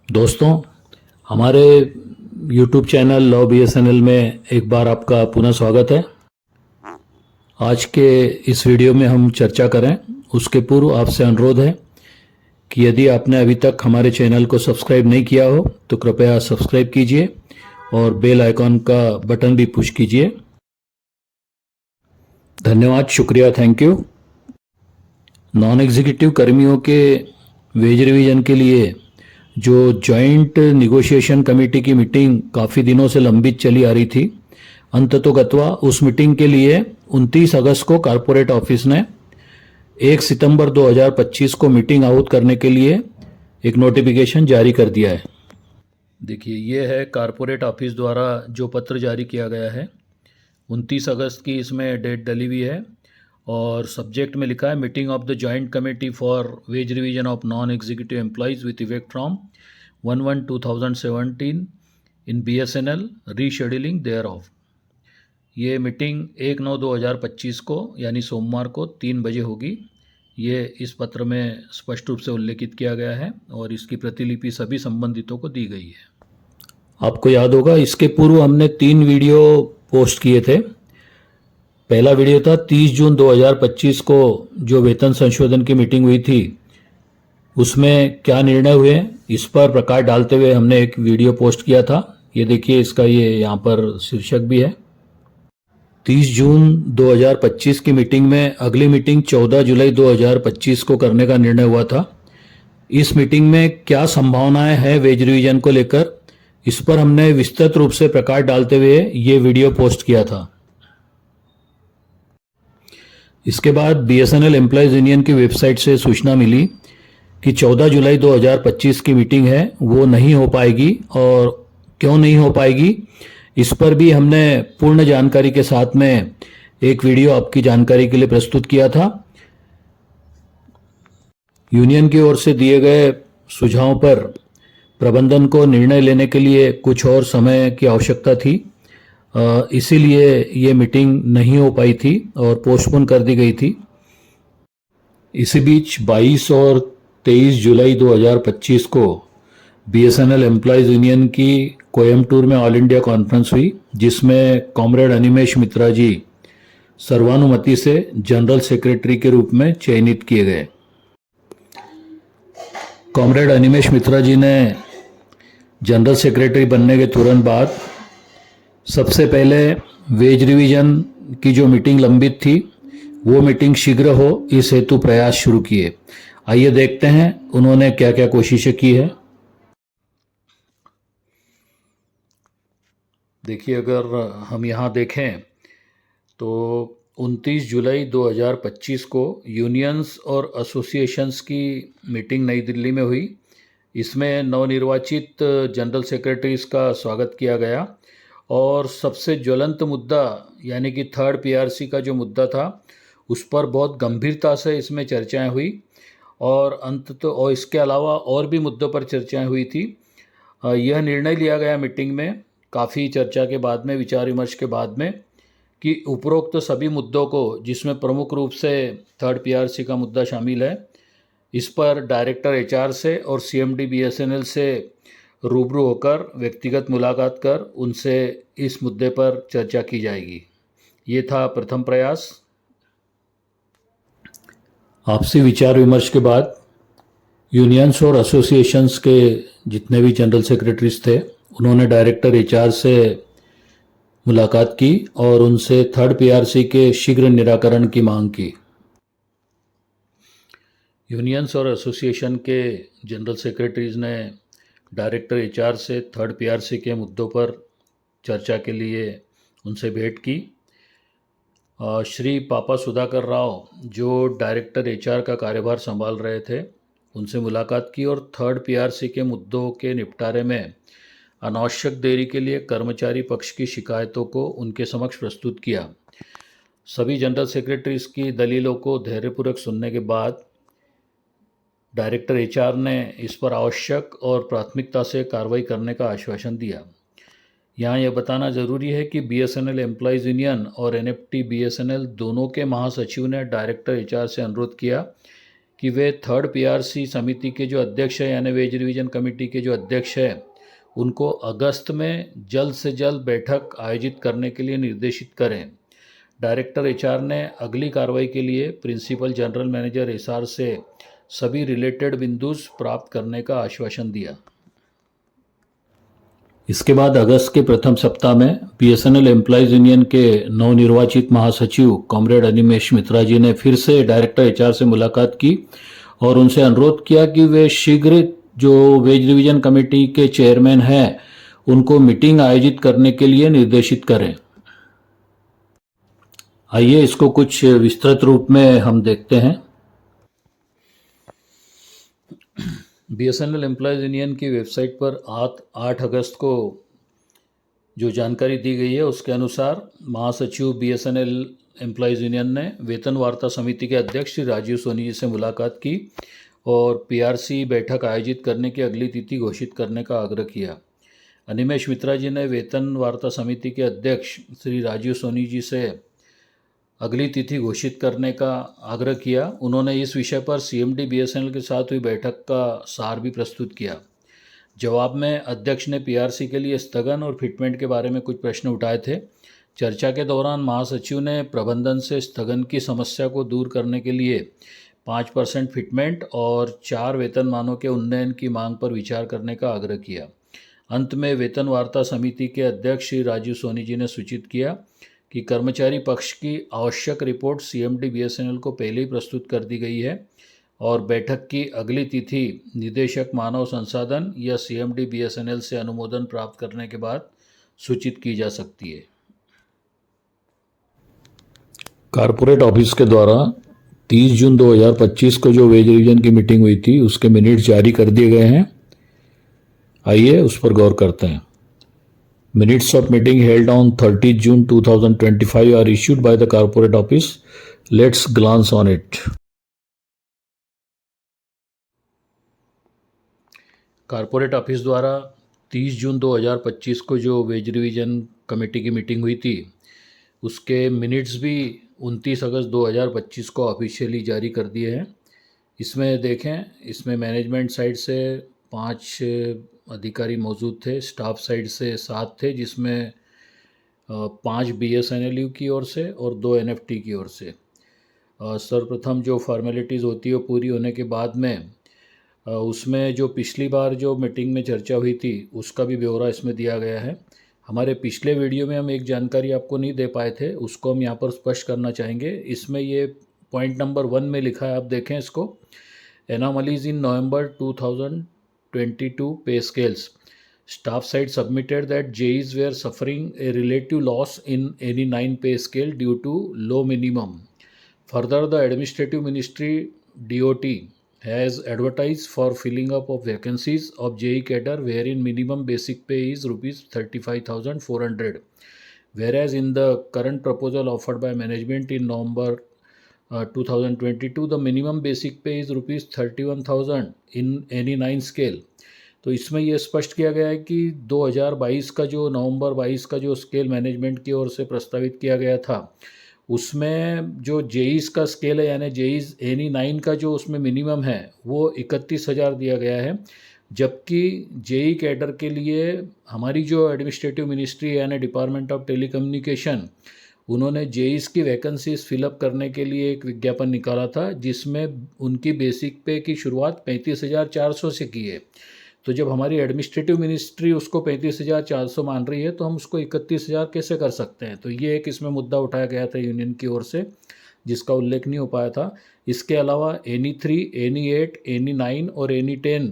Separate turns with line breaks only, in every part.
दोस्तों, हमारे YouTube channel love BSNL में एक बार आपका पुनः स्वागत है। आज के इस वीडियो में हम चर्चा करें उसके पूर्व आपसे अनुरोध है कि यदि आपने अभी तक हमारे चैनल को सब्सक्राइब नहीं किया हो तो कृपया सब्सक्राइब कीजिए और बेल आइकॉन का बटन भी पुश कीजिए। धन्यवाद, शुक्रिया, थैंक यू। नॉन एग्जीक्यूटिव कर्मियों के वेज रिवीजन के लिए जो जॉइंट निगोशिएशन कमेटी की मीटिंग काफ़ी दिनों से लंबित चली आ रही थी, अंततोगत्वा उस मीटिंग के लिए 29 अगस्त को कॉरपोरेट ऑफिस ने 1 सितंबर 2025 को मीटिंग आउट करने के लिए एक नोटिफिकेशन जारी कर दिया है। देखिए, ये है कॉरपोरेट ऑफिस द्वारा जो पत्र जारी किया गया है। 29 अगस्त की इसमें डेट डली हुई है और सब्जेक्ट में लिखा है meeting of the joint committee for wage revision of non executive employees with effect from 1/1/2017 in BSNL rescheduling thereof. ये मीटिंग 1/9/2025 को यानी सोमवार को 3 बजे होगी। ये इस पत्र में स्पष्ट रूप से उल्लेखित किया गया है और इसकी प्रतिलिपि सभी संबंधितों को दी गई है। आपको याद होगा, इसके पूर्व हमने 3 वीडियो पोस्ट किए थे। पहला वीडियो था 30 जून 2025 को जो वेतन संशोधन की मीटिंग हुई थी, उसमें क्या निर्णय हुए इस पर प्रकाश डालते हुए हमने एक वीडियो पोस्ट किया था। ये देखिए, इसका ये यहाँ पर शीर्षक भी है। 30 जून 2025 की मीटिंग में अगली मीटिंग 14 जुलाई 2025 को करने का निर्णय हुआ था। इस मीटिंग में क्या संभावनाएं हैं वेज रिवीजन को लेकर, इस पर हमने विस्तृत रूप से प्रकाश डालते हुए ये वीडियो पोस्ट किया था। इसके बाद BSNL एम्प्लॉयज़ यूनियन की वेबसाइट से सूचना मिली कि 14 जुलाई 2025 की मीटिंग है वो नहीं हो पाएगी, और क्यों नहीं हो पाएगी इस पर भी हमने पूर्ण जानकारी के साथ में एक वीडियो आपकी जानकारी के लिए प्रस्तुत किया था। यूनियन की ओर से दिए गए सुझावों पर प्रबंधन को निर्णय लेने के लिए कुछ और समय की आवश्यकता थी, इसीलिए ये मीटिंग नहीं हो पाई थी और पोस्टपोन कर दी गई थी। इसी बीच 22 और 23 जुलाई 2025 को BSNL एम्प्लॉयज़ यूनियन की कोयम्बटूर में ऑल इंडिया कॉन्फ्रेंस हुई, जिसमें कॉमरेड अनिमेश मित्रा जी सर्वानुमति से जनरल सेक्रेटरी के रूप में चयनित किए गए। कॉमरेड अनिमेश मित्रा जी ने जनरल सेक्रेटरी बनने के तुरंत बाद सबसे पहले वेज रिवीजन की जो मीटिंग लंबित थी वो मीटिंग शीघ्र हो इस हेतु प्रयास शुरू किए। आइए देखते हैं उन्होंने क्या क्या कोशिशें की है। देखिए, अगर हम यहाँ देखें तो 29 जुलाई 2025 को यूनियंस और एसोसिएशंस की मीटिंग नई दिल्ली में हुई। इसमें नवनिर्वाचित जनरल सेक्रेटरीज का स्वागत किया गया और सबसे ज्वलंत मुद्दा यानी कि 3rd PRC का जो मुद्दा था उस पर बहुत गंभीरता से इसमें चर्चाएं हुई और और इसके अलावा और भी मुद्दों पर चर्चाएं हुई थी। यह निर्णय लिया गया मीटिंग में काफ़ी चर्चा के बाद में, विचार विमर्श के बाद में, कि उपरोक्त सभी मुद्दों को, जिसमें प्रमुख रूप से 3rd PRC का मुद्दा शामिल है, इस पर डायरेक्टर HR से और CMD BSNL से रूबरू होकर व्यक्तिगत मुलाकात कर उनसे इस मुद्दे पर चर्चा की जाएगी। ये था प्रथम प्रयास। आपसी विचार विमर्श के बाद यूनियंस और एसोसिएशंस के जितने भी जनरल सेक्रेटरीज थे उन्होंने डायरेक्टर HR से मुलाकात की और उनसे 3rd PRC के शीघ्र निराकरण की मांग की। यूनियंस और एसोसिएशन के जनरल सेक्रेटरीज ने डायरेक्टर HR से 3rd PRC के मुद्दों पर चर्चा के लिए उनसे भेंट की। श्री पापा सुधाकर राव, जो डायरेक्टर HR का कार्यभार संभाल रहे थे, उनसे मुलाकात की और 3rd PRC के मुद्दों के निपटारे में अनावश्यक देरी के लिए कर्मचारी पक्ष की शिकायतों को उनके समक्ष प्रस्तुत किया। सभी जनरल सेक्रेटरीज की दलीलों को धैर्यपूर्वक सुनने के बाद डायरेक्टर HR ने इस पर आवश्यक और प्राथमिकता से कार्रवाई करने का आश्वासन दिया। यहाँ यह बताना ज़रूरी है कि BSNL एम्प्लॉयज़ यूनियन और NFT BSNL दोनों के महासचिव ने डायरेक्टर HR से अनुरोध किया कि वे थर्ड पीआरसी समिति के जो अध्यक्ष हैं यानी वेज रिवीजन कमेटी के जो अध्यक्ष हैं उनको अगस्त में जल्द से जल्द बैठक आयोजित करने के लिए निर्देशित करें। डायरेक्टर एचआर ने अगली कार्रवाई के लिए प्रिंसिपल जनरल मैनेजर एसआर से सभी रिलेटेड बिंदुस प्राप्त करने का आश्वासन दिया। इसके बाद अगस्त के प्रथम सप्ताह में बीएसएनएल एम्प्लॉयज़ यूनियन के नवनिर्वाचित महासचिव कॉमरेड अनिमेश मित्रा जी ने फिर से डायरेक्टर एचआर से मुलाकात की और उनसे अनुरोध किया कि वे शीघ्र जो वेज रिवीजन कमेटी के चेयरमैन हैं उनको मीटिंग आयोजित करने के लिए निर्देशित करें। आइए इसको कुछ विस्तृत रूप में हम देखते हैं। बीएसएनएल एम्प्लॉयज़ यूनियन की वेबसाइट पर 8 अगस्त को जो जानकारी दी गई है उसके अनुसार महासचिव बीएसएनएल एम्प्लॉयज़ यूनियन ने वेतन वार्ता समिति के अध्यक्ष श्री राजीव सोनी जी से मुलाकात की और पीआरसी बैठक आयोजित करने की अगली तिथि घोषित करने का आग्रह किया। अनिमेश मित्रा जी ने वेतन वार्ता समिति के अध्यक्ष श्री राजीव सोनी जी से अगली तिथि घोषित करने का आग्रह किया। उन्होंने इस विषय पर सीएमडी बीएसएनएल के साथ हुई बैठक का सार भी प्रस्तुत किया। जवाब में अध्यक्ष ने पीआरसी के लिए स्थगन और फिटमेंट के बारे में कुछ प्रश्न उठाए थे। चर्चा के दौरान महासचिव ने प्रबंधन से स्थगन की समस्या को दूर करने के लिए 5% फिटमेंट और 4 वेतनमानों के उन्नयन की मांग पर विचार करने का आग्रह किया। अंत में वेतन वार्ता समिति के अध्यक्ष श्री राजीव सोनी जी ने सूचित किया कि कर्मचारी पक्ष की आवश्यक रिपोर्ट सीएमडी बीएसएनएल को पहले ही प्रस्तुत कर दी गई है और बैठक की अगली तिथि निदेशक मानव संसाधन या सीएमडी बीएसएनएल से अनुमोदन प्राप्त करने के बाद सूचित की जा सकती है। कारपोरेट ऑफिस के द्वारा 30 जून 2025 को जो वेज रिवीजन की मीटिंग हुई थी उसके मिनट्स जारी कर दिए गए हैं। आइए उस पर गौर करते हैं। Minutes of meeting held on 30 June 2025 are issued by the corporate office. Let's glance on it. Corporate office द्वारा 30 जून 2025 को जो वेज रिवीजन कमेटी की मीटिंग हुई थी उसके मिनट्स भी 29 अगस्त 2025 को ऑफिशियली जारी कर दिए हैं। इसमें देखें, इसमें मैनेजमेंट साइड से 5 अधिकारी मौजूद थे, स्टाफ साइड से 7 थे, जिसमें 5 बीएसएनएल की ओर से और 2 एनएफटी की ओर से। सर्वप्रथम जो फॉर्मेलिटीज़ होती है पूरी होने के बाद में उसमें जो पिछली बार जो मीटिंग में चर्चा हुई थी उसका भी ब्यौरा इसमें दिया गया है। हमारे पिछले वीडियो में हम एक जानकारी आपको नहीं दे पाए थे, उसको हम यहाँ पर स्पष्ट करना चाहेंगे। इसमें ये पॉइंट नंबर 1 में लिखा है, आप देखें इसको। एनोमलीज इन नवंबर 2022 पे scales, staff side submitted that JEs were suffering a relative loss in any 9 pay scale due to low minimum. Further, the administrative ministry DOT has advertised for filling up of vacancies of JE cadre wherein minimum basic pay is rupees 35,400, whereas in the current proposal offered by management in November 2022 the minimum basic pay is rupees 31,000 in any 9 scale. तो इसमें यह स्पष्ट किया गया है कि 2022 का जो नवंबर 22 का जो स्केल मैनेजमेंट की ओर से प्रस्तावित किया गया था उसमें जो जेईस का स्केल है यानी जेईस एनी 9 का जो उसमें मिनिमम है वो 31,000 दिया गया है, जबकि जेई कैडर के लिए हमारी जो एडमिनिस्ट्रेटिव मिनिस्ट्री यानी डिपार्टमेंट ऑफ टेलीकम्युनिकेशन उन्होंने जेईस की वैकेंसीज फिलअप करने के लिए एक विज्ञापन निकाला था जिसमें उनकी बेसिक पे की शुरुआत 35,400 से की है। तो जब हमारी एडमिनिस्ट्रेटिव मिनिस्ट्री उसको 35,400 मान रही है तो हम उसको 31,000 कैसे कर सकते हैं। तो ये एक इसमें मुद्दा उठाया गया था यूनियन की ओर से जिसका उल्लेख नहीं हो पाया था। इसके अलावा एनी 3, एनी 8, एनी 9 और एनी 10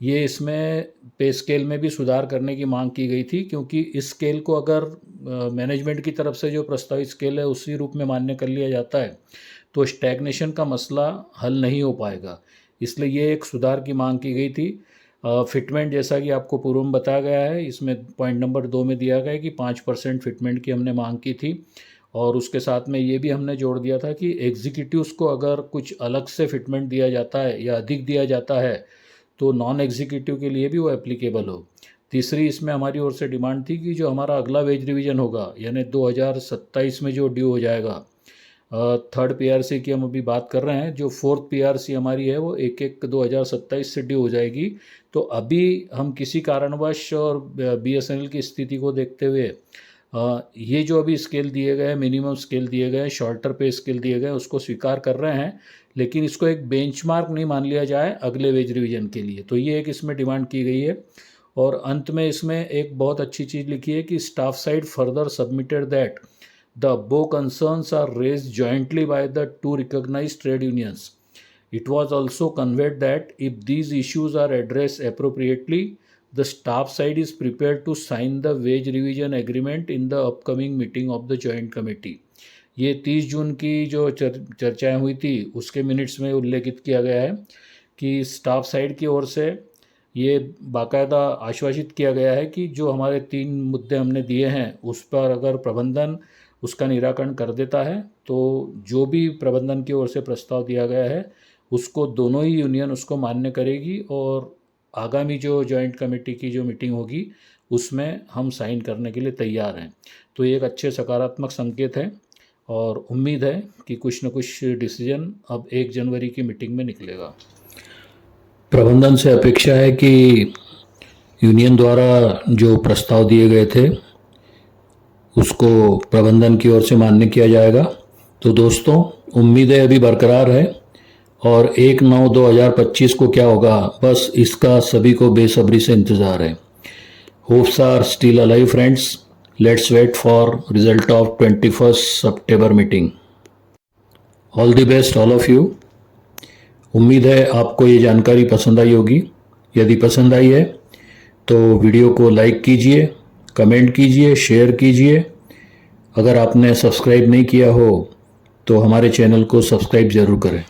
ये इसमें पे स्केल में भी सुधार करने की मांग की गई थी, क्योंकि इस स्केल को अगर मैनेजमेंट की तरफ से जो प्रस्तावित स्केल है उसी रूप में मान्य कर लिया जाता है तो स्टैग्नेशन का मसला हल नहीं हो पाएगा, इसलिए ये एक सुधार की मांग की गई थी। फिटमेंट जैसा कि आपको पूर्व में बताया गया है, इसमें पॉइंट नंबर 2 में दिया गया है कि 5% फिटमेंट की हमने मांग की थी और उसके साथ में ये भी हमने जोड़ दिया था कि एग्जीक्यूटिव्स को अगर कुछ अलग से फिटमेंट दिया जाता है या अधिक दिया जाता है तो नॉन एग्जीक्यूटिव के लिए भी वो एप्लीकेबल हो। तीसरी इसमें हमारी ओर से डिमांड थी कि जो हमारा अगला वेज रिवीजन होगा यानी 2027 में जो ड्यू हो जाएगा थर्ड पीआरसी की हम अभी बात कर रहे हैं। जो फोर्थ पीआरसी हमारी है वो 1/1/2027 से ड्यू हो जाएगी। तो अभी हम किसी कारणवश और बीएसएनएल की स्थिति को देखते हुए ये जो अभी स्केल दिए गए हैं, मिनिमम स्केल दिए गए हैं, शॉर्टर पे स्केल दिए गए हैं, उसको स्वीकार कर रहे हैं, लेकिन इसको एक बेंचमार्क नहीं मान लिया जाए अगले वेज रिवीजन के लिए। तो ये एक इसमें डिमांड की गई है। और अंत में इसमें एक बहुत अच्छी चीज़ लिखी है कि staff side further submitted that the above concerns are raised jointly by the two recognized trade unions. It was also conveyed that if these issues are addressed appropriately, the staff side is prepared to sign the wage revision agreement in the upcoming meeting of the joint committee. ये 30 जून की जो चर्चाएं हुई थी उसके minutes में उल्लेखित किया गया है कि स्टाफ साइड की ओर से ये बाकायदा आश्वासित किया गया है कि जो हमारे 3 मुद्दे हमने दिए हैं उस पर अगर प्रबंधन उसका निराकरण कर देता है तो जो भी प्रबंधन की ओर से प्रस्ताव दिया गया है उसको दोनों ही यूनियन उसको मान्य करेगी और आगामी जो जॉइंट कमेटी की जो मीटिंग होगी उसमें हम साइन करने के लिए तैयार हैं। तो ये एक अच्छे सकारात्मक संकेत है और उम्मीद है कि कुछ न कुछ डिसीजन अब 1 जनवरी की मीटिंग में निकलेगा। प्रबंधन से अपेक्षा है कि यूनियन द्वारा जो प्रस्ताव दिए गए थे उसको प्रबंधन की ओर से मान्य किया जाएगा। तो दोस्तों उम्मीदें अभी बरकरार है और 1/9/2025 को क्या होगा बस इसका सभी को बेसब्री से इंतज़ार है। Hopes are still alive friends, let's wait for result of 21 सितंबर meeting. All the best all of you. उम्मीद है आपको ये जानकारी पसंद आई होगी। यदि पसंद आई है तो वीडियो को लाइक कीजिए, कमेंट कीजिए, शेयर कीजिए। अगर आपने सब्सक्राइब नहीं किया हो तो हमारे चैनल को सब्सक्राइब ज़रूर करें।